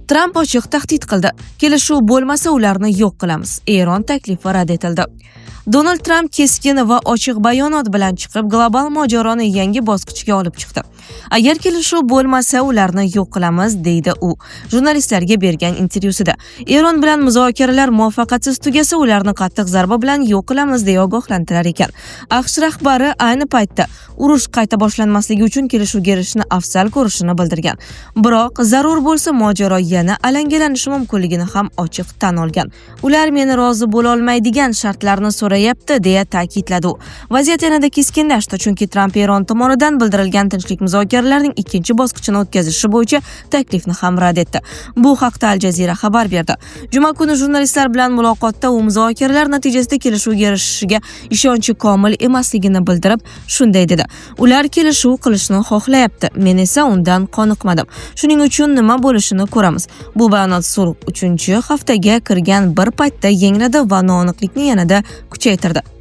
Tramp ochiq tahdid qildi. Kelishuv bo'lmasa ularni yo'q qilamiz. Eron taklifi rad etildi. Donald Tramp keskin va ochiq bayonot bilan chiqib, global mojaroni yangi bosqichga olib chiqdi. Agar kelishuv bo'lmasa ularni yo'q qilamiz, deydi u jurnalistlarga bergan intervyusida. Eron bilan muzokaralar muvaffaqiyatsiz tugasa, ularni qattiq zarba bilan yo'q qilamiz deya ogohlantirar ekan. AQSh rahbari ayni paytda urush qayta boshlanmasligi uchun kelishuvga erishishni afzal ko'rishini bildirgan. Biroq zarur bo'lsa mojaro yana alangalanishi mumkinligini ham ochiq tan olgan. Ular meni rozi bo'la olmaydigan shartlarni so'rayapti deya ta'kidladi u. Vaziyat yanada keskinlashdi, chunki Tramp Eron tomonidan bildirilgan tinchlik muzokaralarining ikkinchi bosqichini o'tkazishi bo'yicha taklifni ham rad etdi. Bu haqda Al Jazeera xabar berdi. Juma kuni jurnalistlar bilan muloqotda u muzokaralar natijasida kelishuvga erishishiga ishonchi komil emasligini bildirib, shunday dedi: "Ular kelishuv qilishni xohlayapti, men esa undan qoniqmadim. Shuning uchun nima bo'lishini ko'ramiz." Bu bayonot sulh 3-haftaga kirgan bir paytda yangradi va noaniqlikni yanada kuchaytirdi.